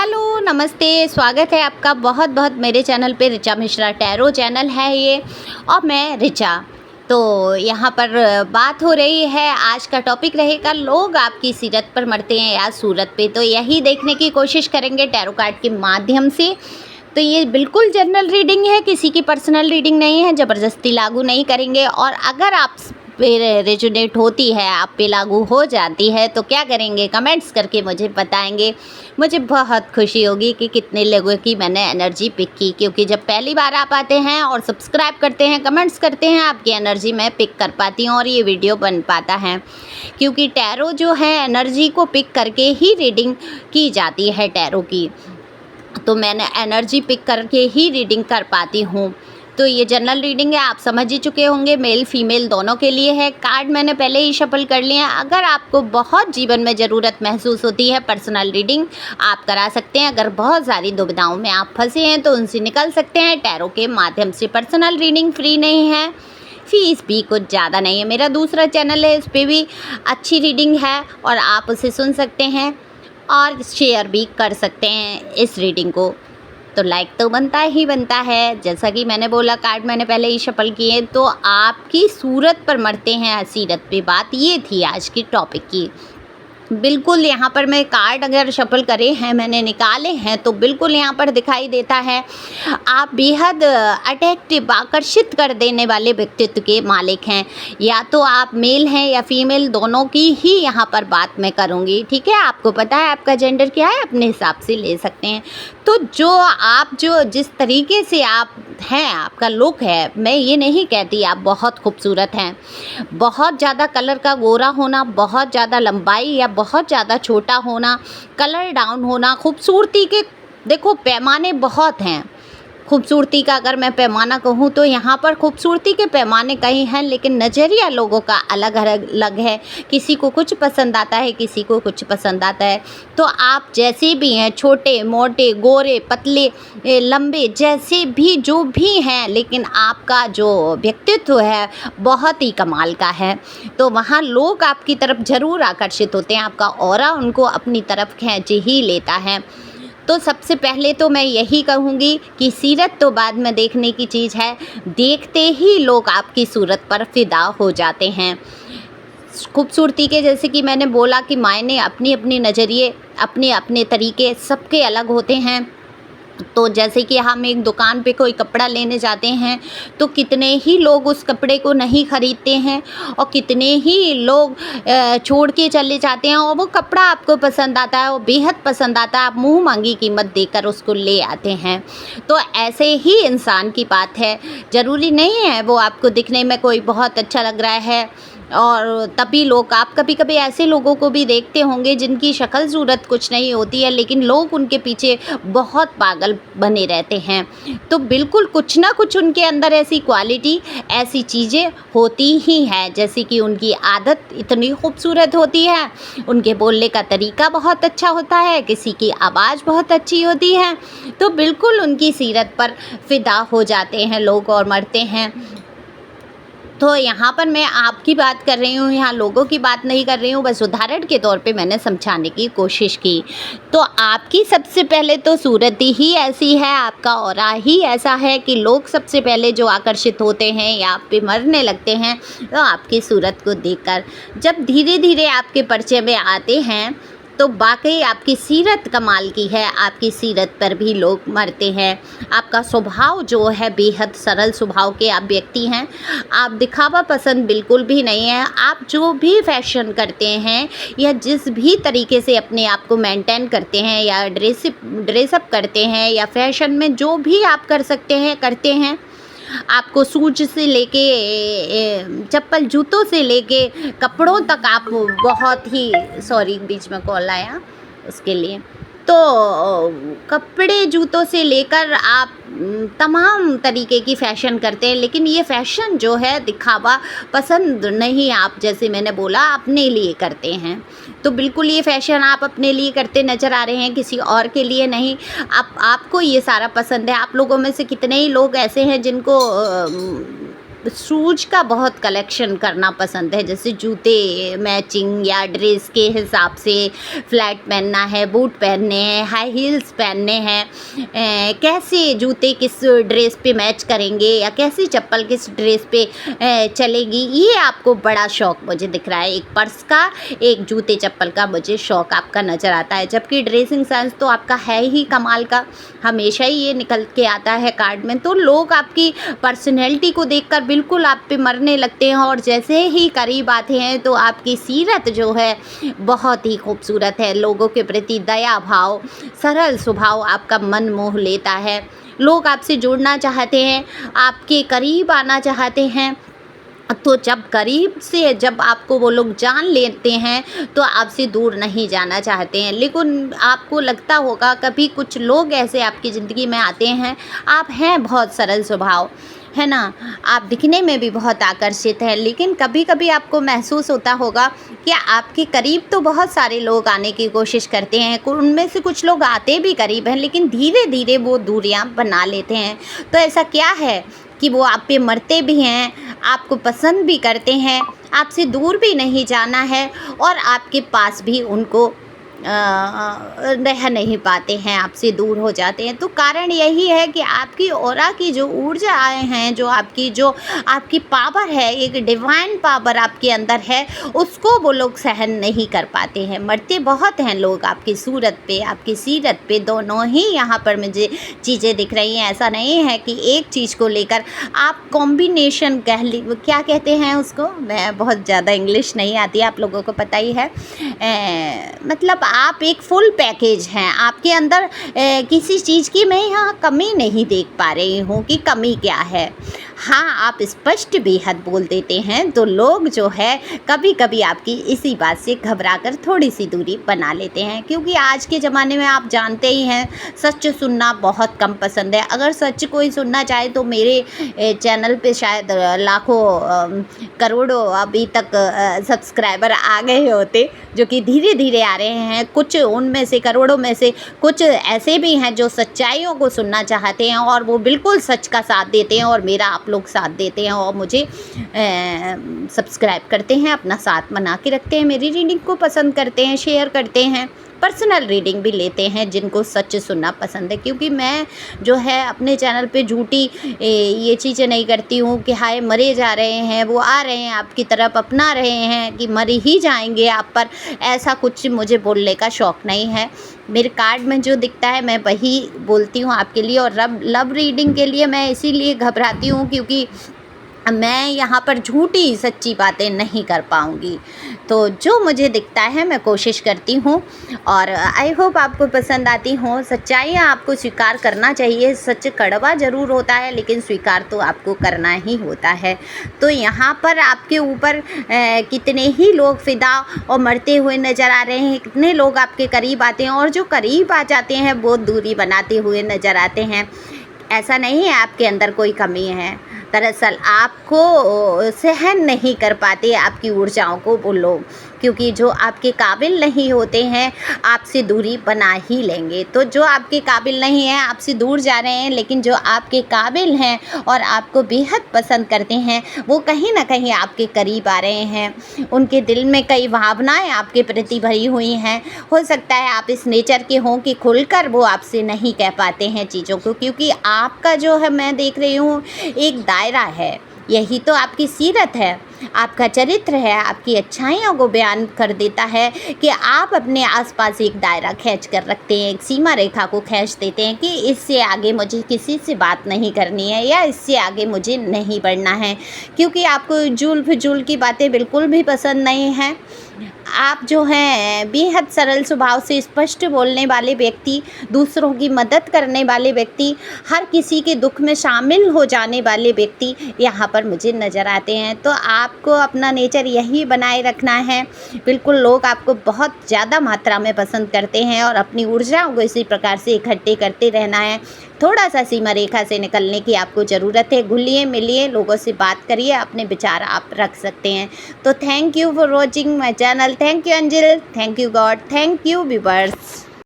Hello, नमस्ते, स्वागत है आपका बहुत बहुत मेरे चैनल पे। ऋचा मिश्रा टैरो चैनल है ये और मैं ऋचा। तो यहाँ पर बात हो रही है, आज का टॉपिक रहेगा लोग आपकी सीरत पर मरते हैं या सूरत पे। तो यही देखने की कोशिश करेंगे टैरो कार्ड के माध्यम से। तो ये बिल्कुल जनरल रीडिंग है, किसी की पर्सनल रीडिंग नहीं है, ज़बरदस्ती लागू नहीं करेंगे। और अगर आप पे रेजोनेट होती है, आप पे लागू हो जाती है तो क्या करेंगे, कमेंट्स करके मुझे बताएंगे। मुझे बहुत खुशी होगी कि कितने लोगों की मैंने एनर्जी पिक की, क्योंकि जब पहली बार आप आते हैं और सब्सक्राइब करते हैं, कमेंट्स करते हैं, आपकी एनर्जी मैं पिक कर पाती हूँ और ये वीडियो बन पाता है। क्योंकि टैरो जो है एनर्जी को पिक करके ही रीडिंग की जाती है टैरो की, तो मैंने एनर्जी पिक करके ही रीडिंग कर पाती हूँ। तो ये जनरल रीडिंग है, आप समझ ही चुके होंगे, मेल फीमेल दोनों के लिए है। कार्ड मैंने पहले ही शफल कर लिए हैं। अगर आपको बहुत जीवन में ज़रूरत महसूस होती है, पर्सनल रीडिंग आप करा सकते हैं। अगर बहुत सारी दुविधाओं में आप फंसे हैं तो उनसे निकल सकते हैं टैरो के माध्यम से। पर्सनल रीडिंग फ्री नहीं है, फीस भी कुछ ज़्यादा नहीं है। मेरा दूसरा चैनल है, उस पर भी अच्छी रीडिंग है और आप उसे सुन सकते हैं और शेयर भी कर सकते हैं इस रीडिंग को। तो लाइक तो बनता ही बनता है। जैसा कि मैंने बोला, कार्ड मैंने पहले ही शफल किए। तो आपकी सूरत पर मरते हैं सीरत पे, बात ये थी आज की टॉपिक की। बिल्कुल यहाँ पर मैं कार्ड अगर शफल करे हैं, मैंने निकाले हैं, तो बिल्कुल यहाँ पर दिखाई देता है आप बेहद अट्रैक्टिव, आकर्षित कर देने वाले व्यक्तित्व के मालिक हैं। या तो आप मेल हैं या फीमेल, दोनों की ही यहाँ पर बात मैं करूँगी। ठीक है, आपको पता है आपका जेंडर क्या है, अपने हिसाब से ले सकते हैं। तो जो जिस तरीके से आप हैं, आपका लुक है, मैं ये नहीं कहती आप बहुत खूबसूरत हैं। बहुत ज़्यादा कलर का गोरा होना, बहुत ज़्यादा लंबाई या बहुत ज़्यादा छोटा होना, कलर डाउन होना, खूबसूरती के देखो पैमाने बहुत हैं। खूबसूरती का अगर मैं पैमाना कहूँ तो यहाँ पर खूबसूरती के पैमाने कई हैं, लेकिन नज़रिया लोगों का अलग अलग है। किसी को कुछ पसंद आता है, किसी को कुछ पसंद आता है। तो आप जैसे भी हैं, छोटे मोटे, गोरे पतले, लंबे, जैसे भी जो भी हैं, लेकिन आपका जो व्यक्तित्व है बहुत ही कमाल का है। तो वहाँ लोग आपकी तरफ ज़रूर आकर्षित होते हैं, आपका ऑरा उनको अपनी तरफ खींच ही लेता है। तो सबसे पहले तो मैं यही कहूँगी कि सीरत तो बाद में देखने की चीज़ है, देखते ही लोग आपकी सूरत पर फिदा हो जाते हैं। खूबसूरती के जैसे कि मैंने बोला कि मायने अपनी अपनी नज़रिए, अपने अपने तरीके सबके अलग होते हैं। तो जैसे कि हम एक दुकान पे कोई कपड़ा लेने जाते हैं तो कितने ही लोग उस कपड़े को नहीं ख़रीदते हैं और कितने ही लोग छोड़ के चले जाते हैं, और वो कपड़ा आपको पसंद आता है, वो बेहद पसंद आता है, आप मुँह मांगी कीमत देकर उसको ले आते हैं। तो ऐसे ही इंसान की बात है, ज़रूरी नहीं है वो आपको दिखने में कोई बहुत अच्छा लग रहा है और तभी लोग, आप कभी कभी ऐसे लोगों को भी देखते होंगे जिनकी शक्ल सूरत कुछ नहीं होती है, लेकिन लोग उनके पीछे बहुत पागल बने रहते हैं। तो बिल्कुल कुछ ना कुछ उनके अंदर ऐसी क्वालिटी, ऐसी चीज़ें होती ही हैं, जैसे कि उनकी आदत इतनी खूबसूरत होती है, उनके बोलने का तरीका बहुत अच्छा होता है, किसी की आवाज़ बहुत अच्छी होती है। तो बिल्कुल उनकी सीरत पर फिदा हो जाते हैं लोग और मरते हैं। तो यहाँ पर मैं आपकी बात कर रही हूँ, यहाँ लोगों की बात नहीं कर रही हूँ, बस उदाहरण के तौर पे मैंने समझाने की कोशिश की। तो आपकी सबसे पहले तो सूरत ही ऐसी है, आपका ऑरा ही ऐसा है कि लोग सबसे पहले जो आकर्षित होते हैं या आप पे मरने लगते हैं तो आपकी सूरत को देखकर। जब धीरे धीरे आपके परिचय में आते हैं तो वाकई आपकी सीरत कमाल की है, आपकी सीरत पर भी लोग मरते हैं। आपका स्वभाव जो है बेहद सरल स्वभाव के आप व्यक्ति हैं। आप दिखावा पसंद बिल्कुल भी नहीं है। आप जो भी फैशन करते हैं या जिस भी तरीके से अपने आप को मेंटेन करते हैं या ड्रेसअप करते हैं या फैशन में जो भी आप कर सकते हैं करते हैं। आपको शूज से लेके चप्पल जूतों से लेके कपड़ों तक आप बहुत ही, सॉरी बीच में कॉल आया उसके लिए। तो कपड़े जूतों से लेकर आप तमाम तरीके की फ़ैशन करते हैं, लेकिन ये फ़ैशन जो है दिखावा पसंद नहीं, आप जैसे मैंने बोला अपने लिए करते हैं। तो बिल्कुल ये फ़ैशन आप अपने लिए करते नज़र आ रहे हैं, किसी और के लिए नहीं। आपको ये सारा पसंद है। आप लोगों में से कितने ही लोग ऐसे हैं जिनको शूज़ का बहुत कलेक्शन करना पसंद है, जैसे जूते मैचिंग या ड्रेस के हिसाब से फ्लैट पहनना है, बूट पहनने हैं, हाई हील्स पहनने हैं, कैसे जूते किस ड्रेस पे मैच करेंगे या कैसी चप्पल किस ड्रेस पे चलेगी, ये आपको बड़ा शौक़ मुझे दिख रहा है। एक पर्स का, एक जूते चप्पल का मुझे शौक़ आपका नज़र आता है, जबकि ड्रेसिंग सेंस तो आपका है ही कमाल का, हमेशा ही ये निकल के आता है कार्ड में। तो लोग आपकी पर्सनैलिटी को देखकर बिल्कुल आप पे मरने लगते हैं और जैसे ही करीब आते हैं तो आपकी सीरत जो है बहुत ही खूबसूरत है। लोगों के प्रति दया भाव, सरल स्वभाव आपका मन मोह लेता है। लोग आपसे जुड़ना चाहते हैं, आपके करीब आना चाहते हैं, तो जब आपको वो लोग जान लेते हैं तो आपसे दूर नहीं जाना चाहते हैं। लेकिन आपको लगता होगा कभी कुछ लोग ऐसे आपकी ज़िंदगी में आते हैं, आप हैं बहुत सरल स्वभाव, है ना, आप दिखने में भी बहुत आकर्षित हैं, लेकिन कभी कभी आपको महसूस होता होगा कि आपके करीब तो बहुत सारे लोग आने की कोशिश करते हैं, उनमें से कुछ लोग आते भी करीब हैं, लेकिन धीरे धीरे वो दूरियां बना लेते हैं। तो ऐसा क्या है कि वो आप पे मरते भी हैं, आपको पसंद भी करते हैं, आपसे दूर भी नहीं जाना है और आपके पास भी उनको रह नहीं पाते हैं, आपसे दूर हो जाते हैं। तो कारण यही है कि आपकी ऑरा की जो ऊर्जाएँ हैं, जो आपकी पावर है, एक डिवाइन पावर आपके अंदर है, उसको वो लोग सहन नहीं कर पाते हैं। मरते बहुत हैं लोग आपकी सूरत पे, आपकी सीरत पे, दोनों ही यहाँ पर मुझे चीज़ें दिख रही हैं। ऐसा नहीं है कि एक चीज़ को लेकर आप कॉम्बिनेशन क्या कहते हैं उसको, मैं बहुत ज़्यादा इंग्लिश नहीं आती, आप लोगों को पता ही है, मतलब आप एक फुल पैकेज हैं, आपके अंदर किसी चीज़ की मैं यहाँ कमी नहीं देख पा रही हूँ कि कमी क्या है। हाँ, आप स्पष्ट बेहद बोल देते हैं, तो लोग जो है कभी कभी आपकी इसी बात से घबराकर थोड़ी सी दूरी बना लेते हैं, क्योंकि आज के ज़माने में आप जानते ही हैं सच सुनना बहुत कम पसंद है। अगर सच कोई सुनना चाहे तो मेरे चैनल पे शायद लाखों करोड़ों अभी तक सब्सक्राइबर आ गए होते, जो कि धीरे धीरे आ रहे हैं। कुछ उनमें से, करोड़ों में से कुछ ऐसे भी हैं जो सच्चाइयों को सुनना चाहते हैं और वो बिल्कुल सच का साथ देते हैं और मेरा आप लोग साथ देते हैं और मुझे सब्सक्राइब करते हैं, अपना साथ बना के रखते हैं, मेरी रीडिंग को पसंद करते हैं, शेयर करते हैं, पर्सनल रीडिंग भी लेते हैं जिनको सच सुनना पसंद है। क्योंकि मैं जो है अपने चैनल पे झूठी ये चीज़ें नहीं करती हूँ कि हाय मरे जा रहे हैं, वो आ रहे हैं आपकी तरफ, अपना रहे हैं कि मर ही जाएंगे आप पर, ऐसा कुछ मुझे बोलने का शौक़ नहीं है। मेरे कार्ड में जो दिखता है मैं वही बोलती हूँ आपके लिए। और लव रीडिंग के लिए मैं इसीलिए घबराती हूँ क्योंकि मैं यहाँ पर झूठी सच्ची बातें नहीं कर पाऊँगी। तो जो मुझे दिखता है मैं कोशिश करती हूँ और आई होप आपको पसंद आती हों। सच्चाइयाँ आपको स्वीकार करना चाहिए, सच कड़वा ज़रूर होता है लेकिन स्वीकार तो आपको करना ही होता है। तो यहाँ पर आपके ऊपर कितने ही लोग फ़िदा और मरते हुए नज़र आ रहे हैं, कितने लोग आपके करीब आते हैं और जो करीब आ जाते हैं वो दूरी बनाते हुए नज़र आते हैं। ऐसा नहीं है आपके अंदर कोई कमी है, दरअसल आपको सहन नहीं कर पाते आपकी ऊर्जाओं को वो लोग, क्योंकि जो आपके काबिल नहीं होते हैं आपसे दूरी बना ही लेंगे। तो जो आपके काबिल नहीं हैं आपसे दूर जा रहे हैं, लेकिन जो आपके काबिल हैं और आपको बेहद पसंद करते हैं वो कहीं ना कहीं आपके करीब आ रहे हैं। उनके दिल में कई भावनाएं आपके प्रति भरी हुई हैं। हो सकता है आप इस नेचर के हों कि खुलकर वो आपसे नहीं कह पाते हैं चीज़ों को, क्योंकि आपका जो है मैं देख रही हूँ एक दायरा है, यही तो आपकी सीरत है, आपका चरित्र है, आपकी अच्छाइयों को बयान कर देता है कि आप अपने आसपास एक दायरा खींच कर रखते हैं, एक सीमा रेखा को खींच देते हैं कि इससे आगे मुझे किसी से बात नहीं करनी है या इससे आगे मुझे नहीं बढ़ना है, क्योंकि आपको जुल फिजूल की बातें बिल्कुल भी पसंद नहीं हैं। आप जो हैं बेहद सरल स्वभाव से स्पष्ट बोलने वाले व्यक्ति, दूसरों की मदद करने वाले व्यक्ति, हर किसी के दुख में शामिल हो जाने वाले व्यक्ति यहाँ पर मुझे नज़र आते हैं। तो आपको अपना नेचर यही बनाए रखना है। बिल्कुल लोग आपको बहुत ज़्यादा मात्रा में पसंद करते हैं और अपनी ऊर्जाओं को इसी प्रकार से इकट्ठे करते रहना है। थोड़ा सा सीमा रेखा से निकलने की आपको ज़रूरत है। घुलिए मिलिए, लोगों से बात करिए, अपने विचार आप रख सकते हैं। तो thank you for watching my channel. Thank you अंजिल, thank you God, thank you viewers.